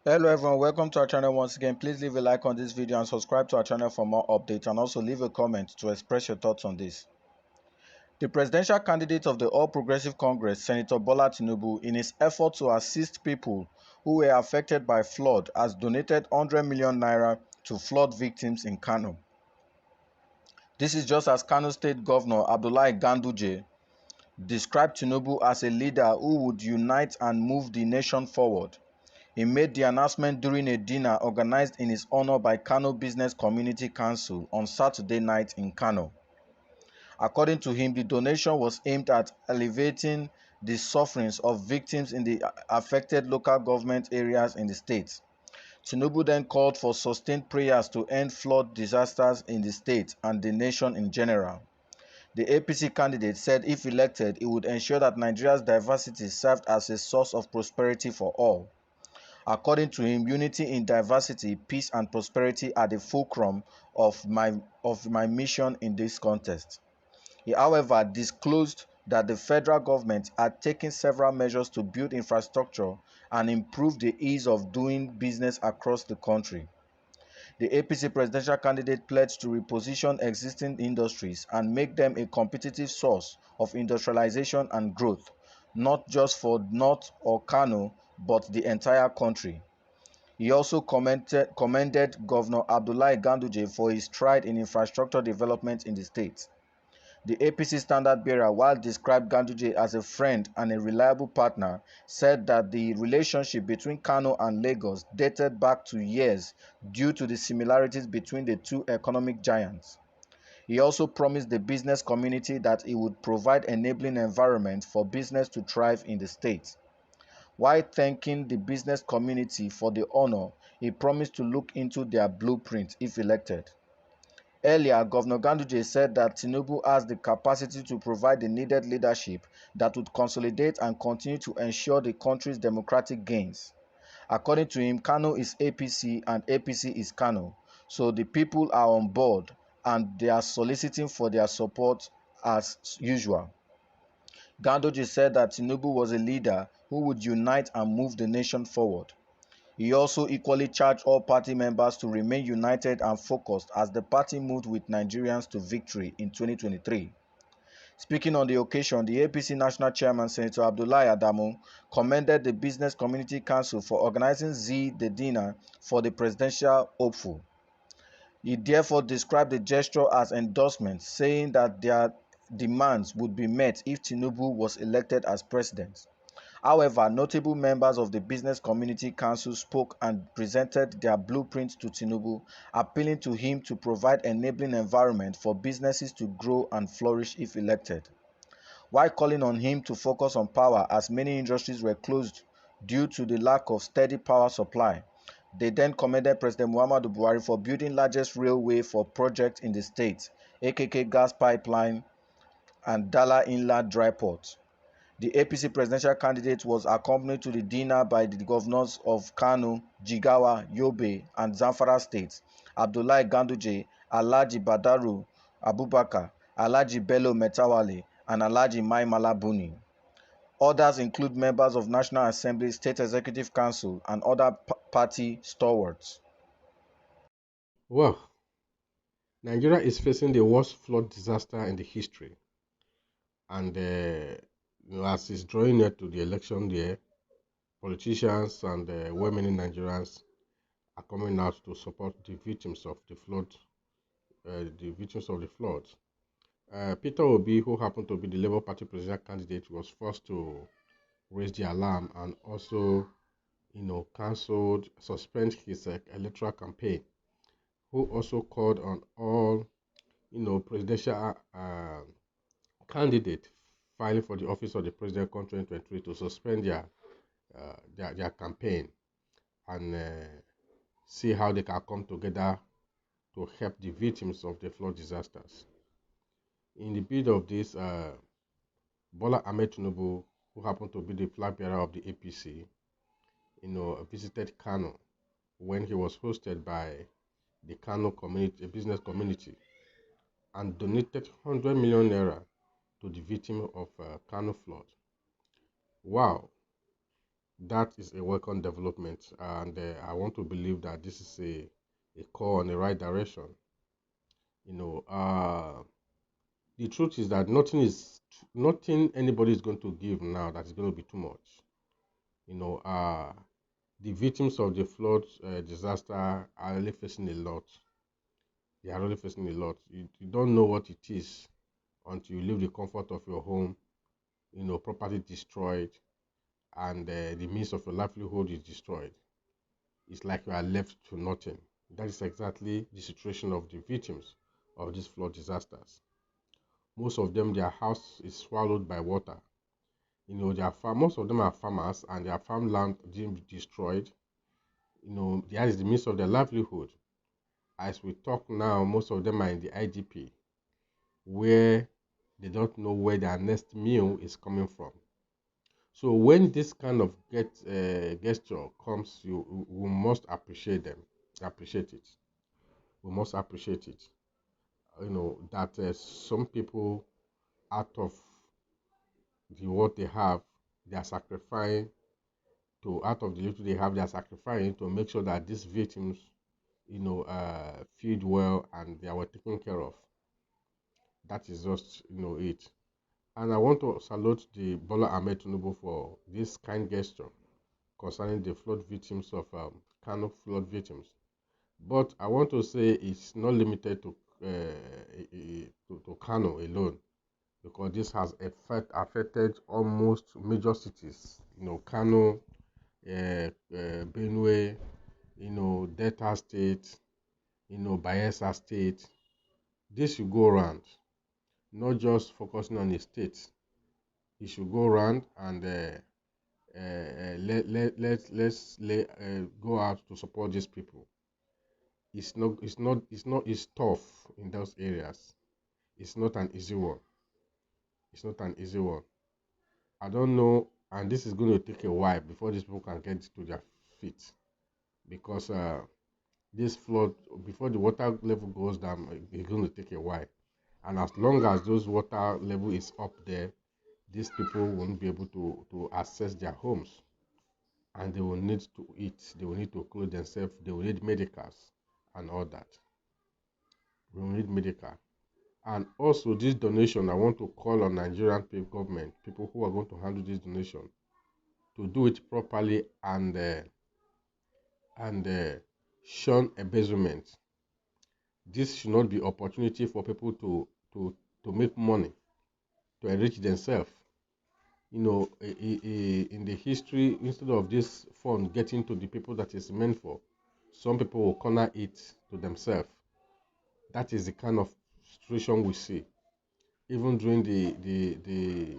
Hello everyone, welcome to our channel once again. Please leave a like on this video and subscribe to our channel for more updates, and also leave a comment to express your thoughts on this. The presidential candidate of the All Progressive Congress, Senator Bola Tinubu, in his effort to assist people who were affected by flood, has donated 100 million naira to flood victims in Kano. This is just as Kano State Governor Abdullahi Ganduje described Tinubu as a leader who would unite and move the nation forward. He made the announcement during a dinner organized in his honor by Kano Business Community Council on Saturday night in Kano. According to him, the donation was aimed at alleviating the sufferings of victims in the affected local government areas in the state. Tinubu then called for sustained prayers to end flood disasters in the state and the nation in general. The APC candidate said if elected, he would ensure that Nigeria's diversity served as a source of prosperity for all. According to him, unity in diversity, peace and prosperity are the fulcrum of my mission in this contest. He, however, disclosed that the federal government had taken several measures to build infrastructure and improve the ease of doing business across the country. The APC presidential candidate pledged to reposition existing industries and make them a competitive source of industrialization and growth, not just for North or Kano, but the entire country. He also commended Governor Abdullahi Ganduje for his stride in infrastructure development in the state. The APC standard bearer, while described Ganduje as a friend and a reliable partner, said that the relationship between Kano and Lagos dated back to years due to the similarities between the two economic giants. He also promised the business community that he would provide enabling environment for business to thrive in the state. While thanking the business community for the honor, he promised to look into their blueprint if elected. Earlier, Governor Ganduje said that Tinubu has the capacity to provide the needed leadership that would consolidate and continue to ensure the country's democratic gains. According to him, Kano is APC and APC is Kano, so the people are on board and they are soliciting for their support as usual. Ganduje said that Tinubu was a leader who would unite and move the nation forward. He also equally charged all party members to remain united and focused as the party moved with Nigerians to victory in 2023. Speaking on the occasion, the APC National Chairman Senator Abdullahi Adamu commended the Business Community Council for organizing the dinner for the presidential hopeful. He therefore described the gesture as endorsement, saying that their demands would be met if Tinubu was elected as president. However, notable members of the Business Community Council spoke and presented their blueprint to Tinubu, appealing to him to provide enabling environment for businesses to grow and flourish if elected, while calling on him to focus on power as many industries were closed due to the lack of steady power supply. They then commended President Muhammadu Buhari for building largest railway for projects in the state, AKK gas pipeline and Dala Inland Dry Port. The APC presidential candidate was accompanied to the dinner by the governors of Kano, Jigawa, Yobe, and Zamfara states, Abdullahi Ganduje, Alhaji Badaru Abubakar, Alhaji Bello Metawale, and Alhaji Mai Malabuni. Others include members of National Assembly, State Executive Council, and other party stalwarts. Well, Nigeria is facing the worst flood disaster in the history, and as it's drawing near to the election year, politicians and well-meaning Nigerians are coming out to support the victims of the flood. Peter Obi, who happened to be the Labour Party presidential candidate, was forced to raise the alarm and also, suspend his electoral campaign. Who also called on all, presidential candidate filing for the office of the president in 2023 to suspend their campaign and see how they can come together to help the victims of the flood disasters. In the bid of this, Bola Ahmed Tinubu, who happened to be the flag bearer of the APC, visited Kano when he was hosted by the Kano community, a business community, and donated 100 million naira to the victim of Kano flood. Wow, that is a welcome development, and I want to believe that this is a call in the right direction. You know, the truth is that nothing anybody is going to give now that is going to be too much. You know, the victims of the flood disaster are really facing a lot. They are really facing a lot. You don't know what it is until you leave the comfort of your home, you know, property destroyed, and the means of your livelihood is destroyed. It's like you are left to nothing. That is exactly the situation of the victims of these flood disasters. Most of them, their house is swallowed by water. You know, most of them are farmers, and their farmland didn't be destroyed. You know, that is the means of their livelihood. As we talk now, most of them are in the IDP, where they don't know where their next meal is coming from. So when this kind of gesture comes, we must appreciate it. We must appreciate it. You know that some people, out of what they have, they are sacrificing to out of the little they have, they are sacrificing to make sure that these victims, you know, feed well and they were taken care of. That is just, you know, it. And I want to salute the Bola Ahmed Tinubu for this kind gesture concerning the flood victims of Kano flood victims. But I want to say it's not limited to Kano alone, because this has affected almost major cities. You know, Kano, Benue, you know, Delta State, you know, Bayelsa State. This should go around, not just focusing on the state. It should go around and let's go out to support these people. It's tough in those areas. It's not an easy one. It's not an easy one. I don't know, and this is going to take a while before these people can get to their feet, because this flood, before the water level goes down, it's going to take a while. And as long as those water level is up there, these people won't be able to access their homes, and they will need to eat, they will need to clothe themselves, they will need medicals and all that. We will need medical. And also this donation, I want to call on Nigerian government, people who are going to handle this donation, to do it properly and shun embezzlement. This should not be opportunity for people to make money, to enrich themselves. You know, in the history, instead of this fund getting to the people that is meant for, some people will corner it to themselves. That is the kind of situation we see. Even during the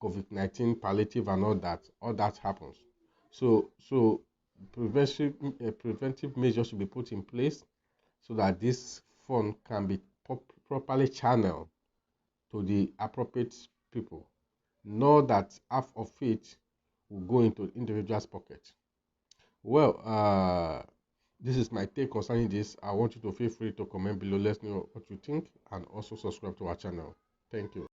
COVID-19 palliative and all that happens. So preventive measures should be put in place so that this fund can be properly channeled to the appropriate people. Not that half of it will go into individual's pocket. Well, this is my take concerning this. I want you to feel free to comment below. Let us know what you think, and also subscribe to our channel. Thank you.